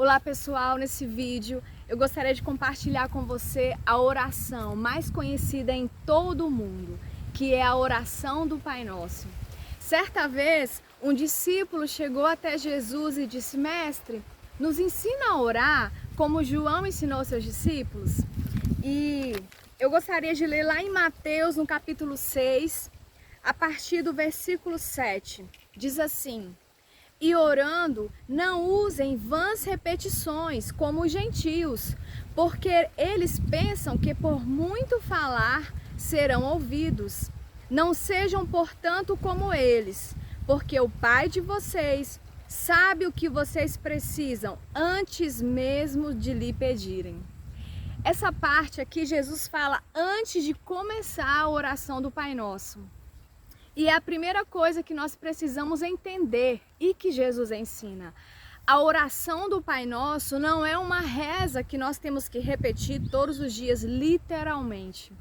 Olá pessoal, nesse vídeo eu gostaria de compartilhar com você a oração mais conhecida em todo o mundo, que é a oração do Pai Nosso. Certa vez, um discípulo chegou até Jesus e disse: Mestre, nos ensina a orar como João ensinou seus discípulos? E eu gostaria de ler lá em Mateus, no capítulo 6, a partir do versículo 7. Diz assim: E orando, não usem vãs repetições como os gentios, porque eles pensam que por muito falar serão ouvidos. Não sejam, portanto, como eles, porque o Pai de vocês sabe o que vocês precisam antes mesmo de lhe pedirem. Essa parte aqui Jesus fala antes de começar a oração do Pai Nosso. E é a primeira coisa que nós precisamos entender e que Jesus ensina. A oração do Pai Nosso não é uma reza que nós temos que repetir todos os dias, literalmente.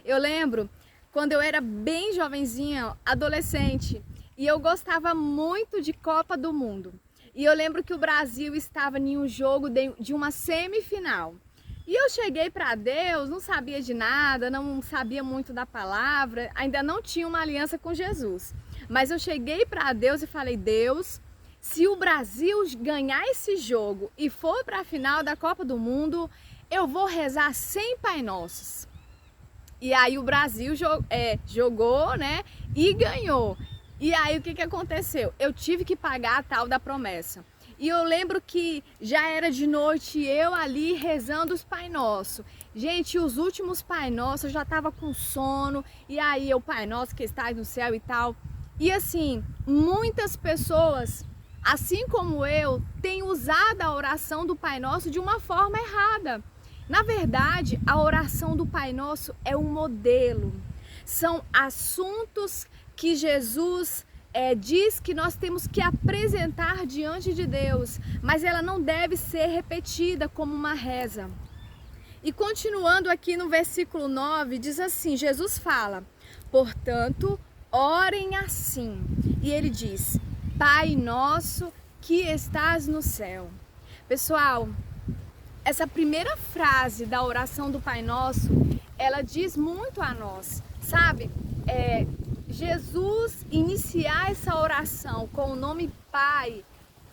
Eu lembro quando eu era bem jovenzinha, adolescente, e eu gostava muito de Copa do Mundo. E eu lembro que o Brasil estava em um jogo de uma semifinal. E eu cheguei para Deus, não sabia de nada, não sabia muito da palavra, ainda não tinha uma aliança com Jesus. Mas eu cheguei para Deus e falei: Deus, se o Brasil ganhar esse jogo e for para a final da Copa do Mundo, eu vou rezar 100 Pai Nossos. E aí o Brasil jogou, né, e ganhou. E aí o que aconteceu? Eu tive que pagar a tal da promessa. E eu lembro que já era de noite, eu ali rezando os Pai Nosso. Gente, os últimos Pai Nosso, eu já tava com sono, e aí o Pai Nosso que estás no céu e tal. E assim, muitas pessoas, assim como eu, têm usado a oração do Pai Nosso de uma forma errada. Na verdade, a oração do Pai Nosso é um modelo. São assuntos que Jesus diz que nós temos que apresentar diante de Deus, mas ela não deve ser repetida como uma reza. E continuando aqui no versículo 9, diz assim, Jesus fala: portanto, orem assim. E ele diz: Pai nosso que estás no céu. Pessoal, essa primeira frase da oração do Pai Nosso, ela diz muito a nós, sabe? Jesus iniciar essa oração com o nome Pai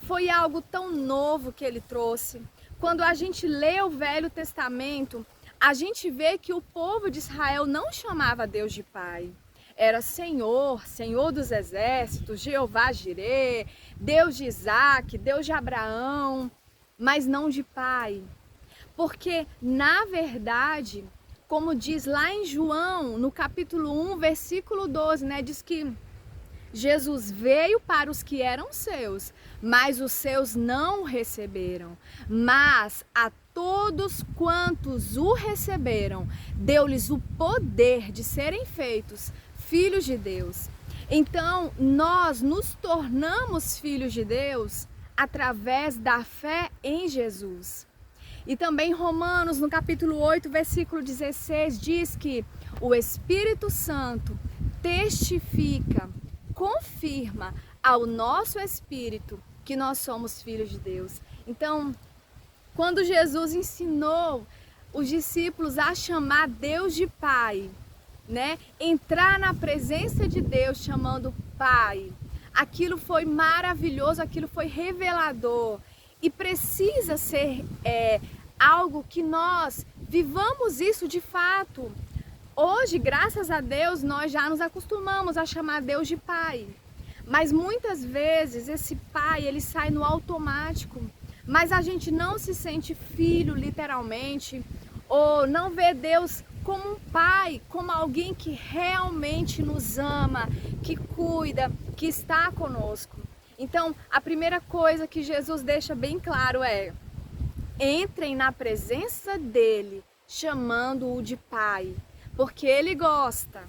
foi algo tão novo que ele trouxe. Quando a gente lê o Velho Testamento, a gente vê que o povo de Israel não chamava Deus de Pai. Era Senhor, Senhor dos Exércitos, Jeová Jirê, Deus de Isaac, Deus de Abraão, mas não de Pai. Porque, na verdade, como diz lá em João, no capítulo 1, versículo 12, né? Diz que Jesus veio para os que eram seus, mas os seus não o receberam. Mas a todos quantos o receberam, deu-lhes o poder de serem feitos filhos de Deus. Então, nós nos tornamos filhos de Deus através da fé em Jesus. E também Romanos, no capítulo 8, versículo 16, diz que o Espírito Santo testifica, confirma ao nosso espírito que nós somos filhos de Deus. Então, quando Jesus ensinou os discípulos a chamar Deus de Pai, né? Entrar na presença de Deus chamando Pai, aquilo foi maravilhoso, aquilo foi revelador. E precisa ser algo que nós vivamos isso de fato. Hoje, graças a Deus, nós já nos acostumamos a chamar Deus de Pai. Mas muitas vezes esse Pai, ele sai no automático. Mas a gente não se sente filho, literalmente, ou não vê Deus como um Pai, como alguém que realmente nos ama, que cuida, que está conosco. Então, a primeira coisa que Jesus deixa bem claro é: entrem na presença dele, chamando-o de Pai, porque ele gosta.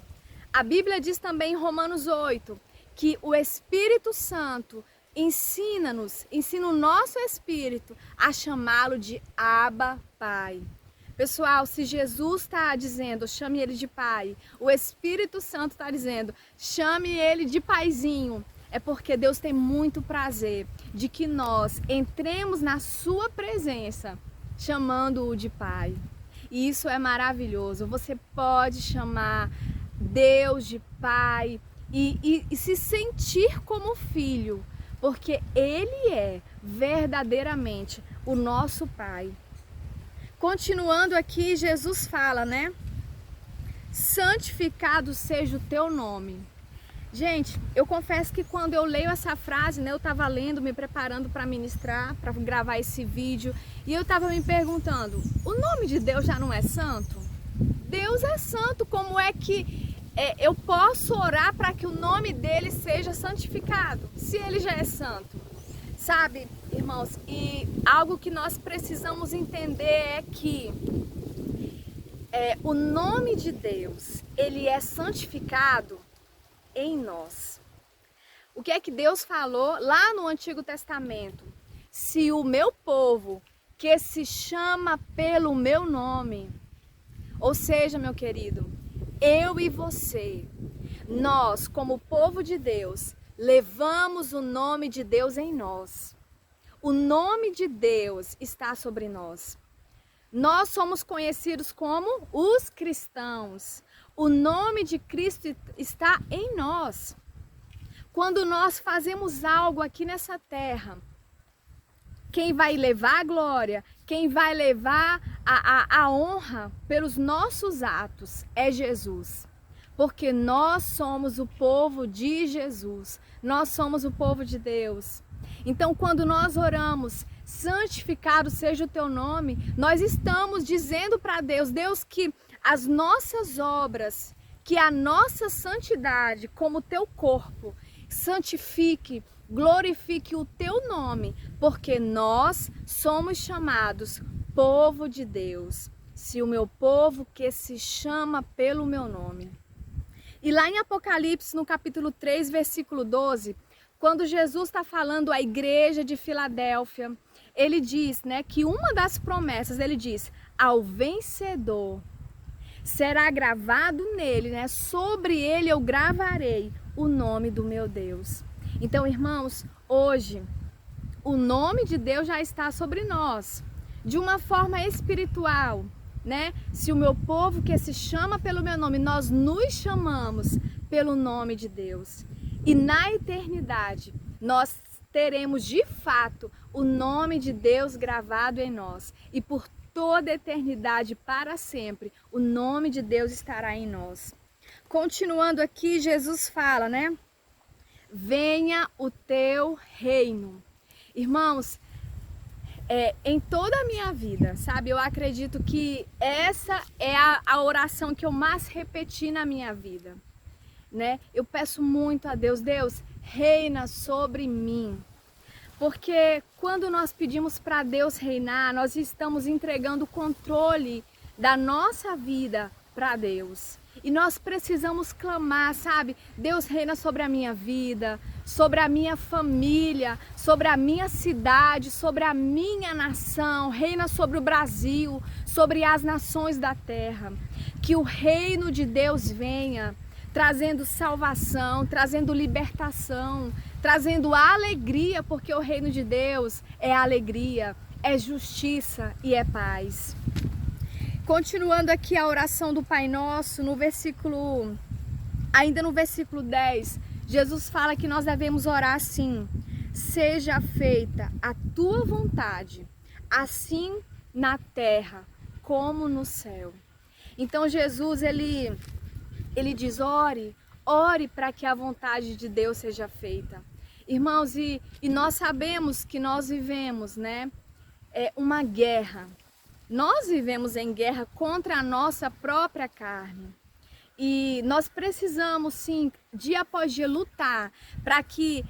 A Bíblia diz também em Romanos 8, que o Espírito Santo ensina o nosso espírito a chamá-lo de Abba, Pai. Pessoal, se Jesus está dizendo, chame ele de Pai, o Espírito Santo está dizendo, chame ele de Paizinho. é porque Deus tem muito prazer de que nós entremos na sua presença, chamando-o de Pai. E isso é maravilhoso. Você pode chamar Deus de Pai e se sentir como filho, porque Ele é verdadeiramente o nosso Pai. Continuando aqui, Jesus fala, né? Santificado seja o teu nome. Gente, eu confesso que quando eu leio essa frase, né, eu estava lendo, me preparando para ministrar, para gravar esse vídeo, e eu estava me perguntando, o nome de Deus já não é santo? Deus é santo, como é que eu posso orar para que o nome dele seja santificado, se ele já é santo? Sabe, irmãos, e algo que nós precisamos entender é que o nome de Deus, ele é santificado em nós. O que é que Deus falou lá no Antigo Testamento? Se o meu povo, que se chama pelo meu nome, ou seja, meu querido, eu e você, nós como povo de Deus, levamos o nome de Deus em nós. O nome de Deus está sobre nós. Nós somos conhecidos como os cristãos. O nome de Cristo está em nós. Quando nós fazemos algo aqui nessa terra, quem vai levar a glória, quem vai levar a honra pelos nossos atos é Jesus. Porque nós somos o povo de Jesus, nós somos o povo de Deus. Então, quando nós oramos, santificado seja o teu nome, nós estamos dizendo para Deus, Deus, que as nossas obras, que a nossa santidade como teu corpo, santifique, glorifique o teu nome, porque nós somos chamados povo de Deus. Se o meu povo que se chama pelo meu nome. E lá em Apocalipse, no capítulo 3, versículo 12, quando Jesus está falando à igreja de Filadélfia, ele diz, né, que uma das promessas, ele diz, ao vencedor será gravado nele, né, sobre ele eu gravarei o nome do meu Deus. Então, irmãos, hoje o nome de Deus já está sobre nós, de uma forma espiritual, né? Se o meu povo que se chama pelo meu nome, nós nos chamamos pelo nome de Deus. E na eternidade, nós teremos de fato o nome de Deus gravado em nós. E por toda a eternidade, para sempre, o nome de Deus estará em nós. Continuando aqui, Jesus fala, né? Venha o teu reino. Irmãos, em toda a minha vida, sabe? Eu acredito que essa é a oração que eu mais repeti na minha vida, né? Eu peço muito a Deus, Deus, reina sobre mim. Porque quando nós pedimos para Deus reinar, nós estamos entregando o controle da nossa vida para Deus. E nós precisamos clamar, sabe? Deus reina sobre a minha vida, sobre a minha família, sobre a minha cidade, sobre a minha nação, reina sobre o Brasil, sobre as nações da terra. Que o reino de Deus venha, trazendo salvação, trazendo libertação, trazendo alegria, porque o reino de Deus é alegria, é justiça e é paz. Continuando aqui a oração do Pai Nosso, ainda no versículo 10, Jesus fala que nós devemos orar assim: seja feita a tua vontade, assim na terra como no céu. Então Jesus, ele diz, ore para que a vontade de Deus seja feita. Irmãos, e nós sabemos que nós vivemos, né, uma guerra. Nós vivemos em guerra contra a nossa própria carne. E nós precisamos, sim, dia após dia lutar para que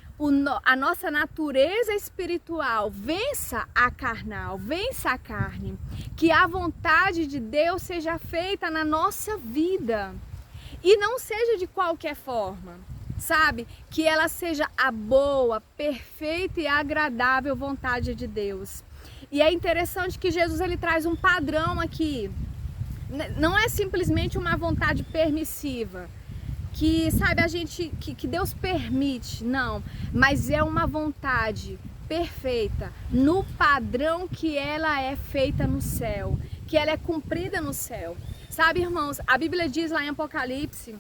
a nossa natureza espiritual vença a carnal, vença a carne. Que a vontade de Deus seja feita na nossa vida. E não seja de qualquer forma, sabe? Que ela seja a boa, perfeita e agradável vontade de Deus. E é interessante que Jesus ele traz um padrão aqui. Não é simplesmente uma vontade permissiva, que sabe, a gente, que Deus permite, não, mas é uma vontade perfeita, no padrão que ela é feita no céu, que ela é cumprida no céu. Sabe, irmãos, a Bíblia diz lá em Apocalipse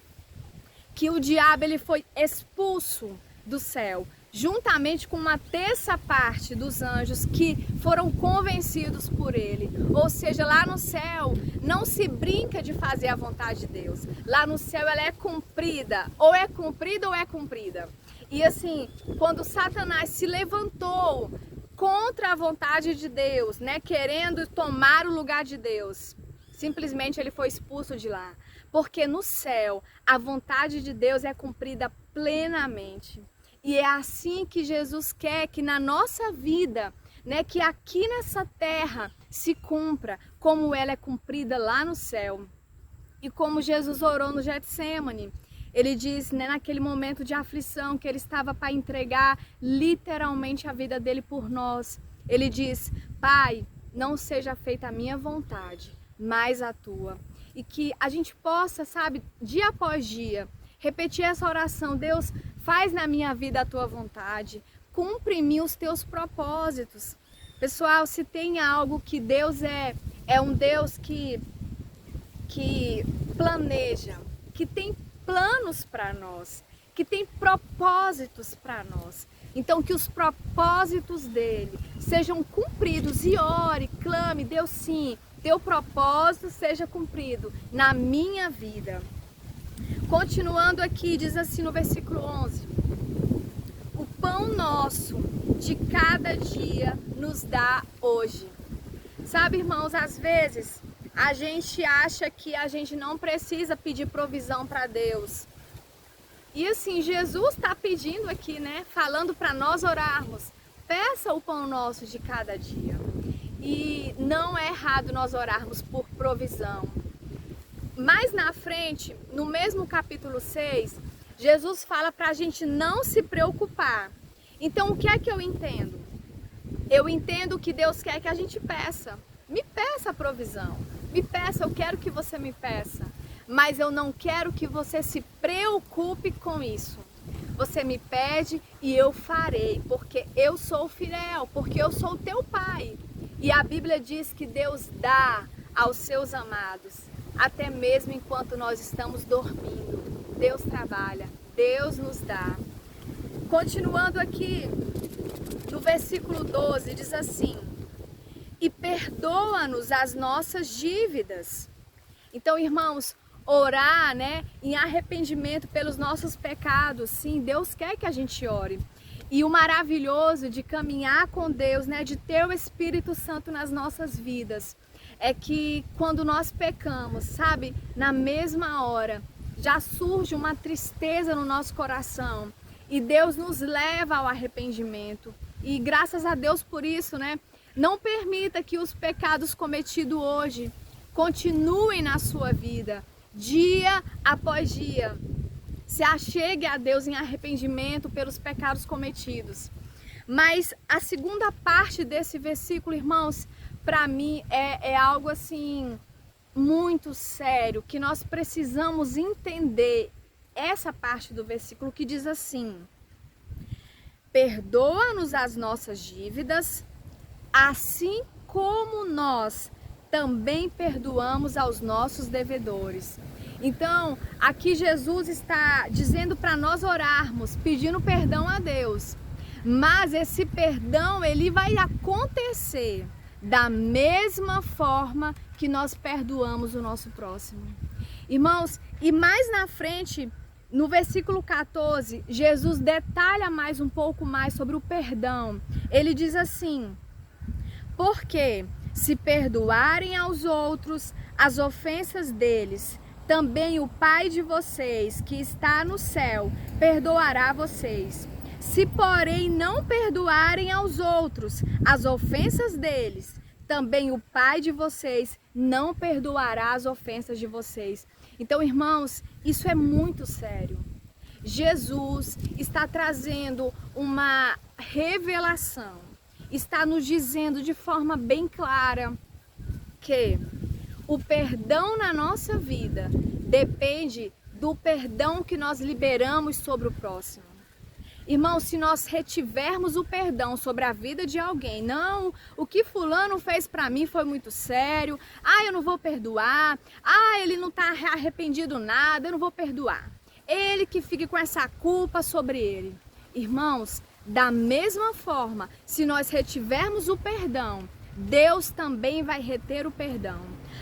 que o diabo ele foi expulso do céu, juntamente com uma terça parte dos anjos que foram convencidos por ele. Ou seja, lá no céu não se brinca de fazer a vontade de Deus. Lá no céu ela é cumprida, ou é cumprida ou é cumprida. E assim, quando Satanás se levantou contra a vontade de Deus, né, querendo tomar o lugar de Deus, simplesmente ele foi expulso de lá. Porque no céu a vontade de Deus é cumprida plenamente. E é assim que Jesus quer que na nossa vida, né, que aqui nessa terra se cumpra como ela é cumprida lá no céu. E como Jesus orou no Getsêmani, ele diz, né, naquele momento de aflição que ele estava para entregar literalmente a vida dele por nós. Ele diz: Pai, não seja feita a minha vontade, mas a tua. E que a gente possa, sabe, dia após dia, repetir essa oração: Deus, faz na minha vida a tua vontade, cumpre em mim os teus propósitos. Pessoal, se tem algo que Deus é um Deus que planeja, que tem planos para nós, que tem propósitos para nós. Então que os propósitos dele sejam cumpridos. E ore, clame: Deus, sim, teu propósito seja cumprido na minha vida. Continuando aqui, diz assim no versículo 11: o pão nosso de cada dia nos dá hoje. Sabe, irmãos, às vezes a gente acha que a gente não precisa pedir provisão para Deus. E assim, Jesus está pedindo aqui, né, falando para nós orarmos: peça o pão nosso de cada dia. E não é errado nós orarmos por provisão. Mais na frente, no mesmo capítulo 6, Jesus fala para a gente não se preocupar. Então, o que é que eu entendo? Eu entendo que Deus quer que a gente peça. Me peça a provisão. Me peça, eu quero que você me peça. Mas eu não quero que você se preocupe com isso. Você me pede e eu farei, porque eu sou fiel, porque eu sou teu pai. E a Bíblia diz que Deus dá aos seus amados, até mesmo enquanto nós estamos dormindo. Deus trabalha, Deus nos dá. Continuando aqui, no versículo 12, diz assim: e perdoa-nos as nossas dívidas. Então, irmãos, orar, né, em arrependimento pelos nossos pecados, sim, Deus quer que a gente ore. E o maravilhoso de caminhar com Deus, né, de ter o Espírito Santo nas nossas vidas, é que quando nós pecamos, sabe, na mesma hora, já surge uma tristeza no nosso coração. E Deus nos leva ao arrependimento. E graças a Deus por isso, né? Não permita que os pecados cometidos hoje continuem na sua vida, dia após dia. Se achegue a Deus em arrependimento pelos pecados cometidos. Mas a segunda parte desse versículo, irmãos, para mim é algo assim muito sério, que nós precisamos entender essa parte do versículo que diz assim: perdoa-nos as nossas dívidas, assim como nós também perdoamos aos nossos devedores. Então, aqui Jesus está dizendo para nós orarmos, pedindo perdão a Deus. Mas esse perdão, ele vai acontecer da mesma forma que nós perdoamos o nosso próximo. Irmãos, e mais na frente, no versículo 14, Jesus detalha mais um pouco mais sobre o perdão. Ele diz assim: porque se perdoarem aos outros as ofensas deles, também o Pai de vocês, que está no céu, perdoará vocês. Se, porém, não perdoarem aos outros as ofensas deles, também o Pai de vocês não perdoará as ofensas de vocês. Então, irmãos, isso é muito sério. Jesus está trazendo uma revelação, está nos dizendo de forma bem clara que o perdão na nossa vida depende do perdão que nós liberamos sobre o próximo. Irmão, se nós retivermos o perdão sobre a vida de alguém, não, o que fulano fez para mim foi muito sério, eu não vou perdoar, ele não está arrependido nada, eu não vou perdoar. Ele que fique com essa culpa sobre ele. Irmãos, da mesma forma, se nós retivermos o perdão, Deus também vai reter o perdão.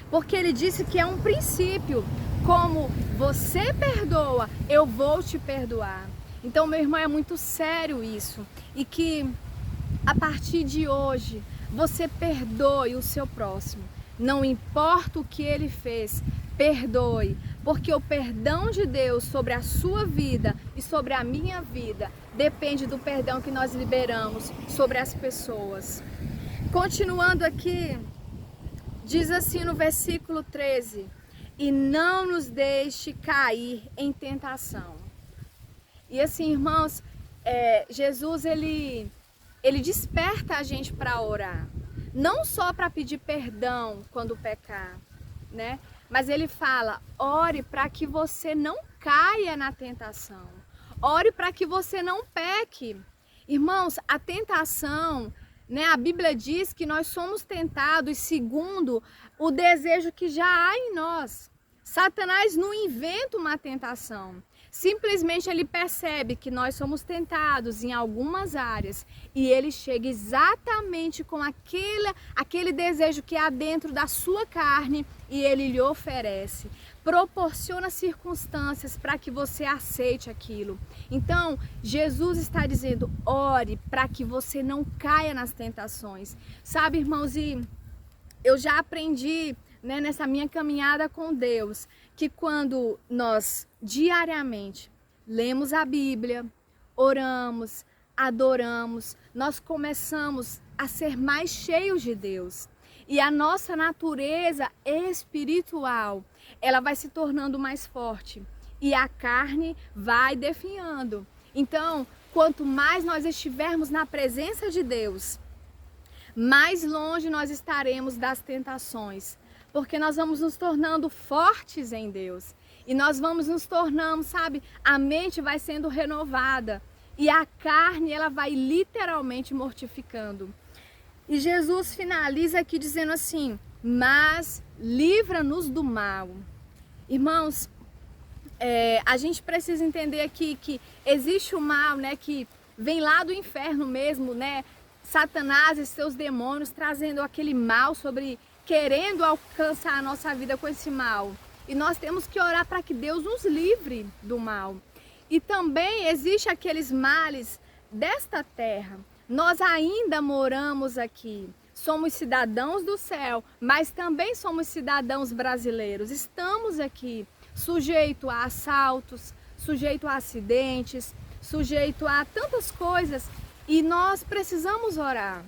Porque ele disse que é um princípio, como você perdoa, eu vou te perdoar. Então, meu irmão, é muito sério isso. E que a partir de hoje, você perdoe o seu próximo. Não importa o que ele fez, perdoe. Porque o perdão de Deus sobre a sua vida e sobre a minha vida depende do perdão que nós liberamos sobre as pessoas. Continuando aqui, diz assim no versículo 13: e não nos deixe cair em tentação. E assim, irmãos, Jesus ele desperta a gente para orar, não só para pedir perdão quando pecar, né? Mas ele fala: ore para que você não caia na tentação, ore para que você não peque. Irmãos, a tentação, né? A Bíblia diz que nós somos tentados segundo o desejo que já há em nós. Satanás não inventa uma tentação. Simplesmente ele percebe que nós somos tentados em algumas áreas e ele chega exatamente com aquele desejo que há dentro da sua carne e ele lhe oferece. Proporciona circunstâncias para que você aceite aquilo. Então, Jesus está dizendo: ore para que você não caia nas tentações. Sabe, irmãos, e eu já aprendi, né, nessa minha caminhada com Deus, que quando nós diariamente lemos a Bíblia, oramos, adoramos, nós começamos a ser mais cheios de Deus. E a nossa natureza espiritual, ela vai se tornando mais forte e a carne vai definhando. Então, quanto mais nós estivermos na presença de Deus, mais longe nós estaremos das tentações, porque nós vamos nos tornando fortes em Deus e nós vamos nos tornando, sabe, a mente vai sendo renovada e a carne ela vai literalmente mortificando. E Jesus finaliza aqui dizendo assim: mas livra-nos do mal. Irmãos, a gente precisa entender aqui que existe o mal, né, que vem lá do inferno mesmo, né? Satanás e seus demônios trazendo aquele mal querendo alcançar a nossa vida com esse mal. E nós temos que orar para que Deus nos livre do mal. E também existe aqueles males desta terra. Nós ainda moramos aqui, somos cidadãos do céu, mas também somos cidadãos brasileiros. Estamos aqui sujeitos a assaltos, sujeitos a acidentes, sujeitos a tantas coisas e nós precisamos orar,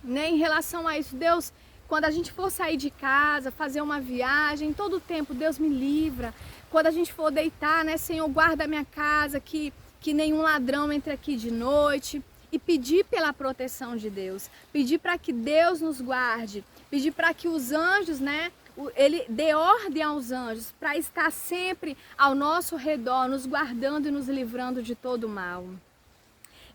né, em relação a isso. Deus, quando a gente for sair de casa, fazer uma viagem, todo o tempo, Deus me livra. Quando a gente for deitar, né, Senhor, guarda a minha casa, que nenhum ladrão entre aqui de noite. E pedir pela proteção de Deus, pedir para que Deus nos guarde, pedir para que os anjos, né, ele dê ordem aos anjos para estar sempre ao nosso redor, nos guardando e nos livrando de todo mal.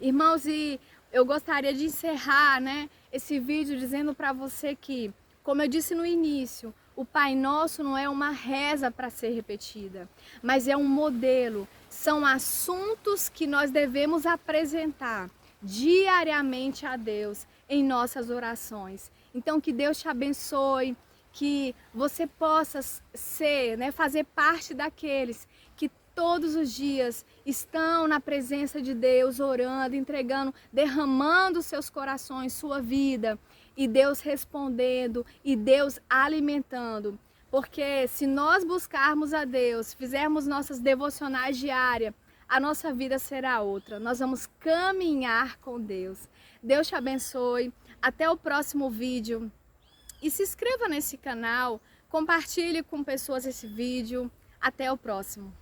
Irmãos, e eu gostaria de encerrar, né, esse vídeo dizendo para você que, como eu disse no início, o Pai Nosso não é uma reza para ser repetida, mas é um modelo, são assuntos que nós devemos apresentar diariamente a Deus em nossas orações. Então que Deus te abençoe, que você possa ser, né, fazer parte daqueles que todos os dias estão na presença de Deus, orando, entregando, derramando seus corações, sua vida, e Deus respondendo e Deus alimentando. Porque se nós buscarmos a Deus, fizermos nossas devocionais diárias, a nossa vida será outra. Nós vamos caminhar com Deus. Deus te abençoe. Até o próximo vídeo. E se inscreva nesse canal. Compartilhe com pessoas esse vídeo. Até o próximo.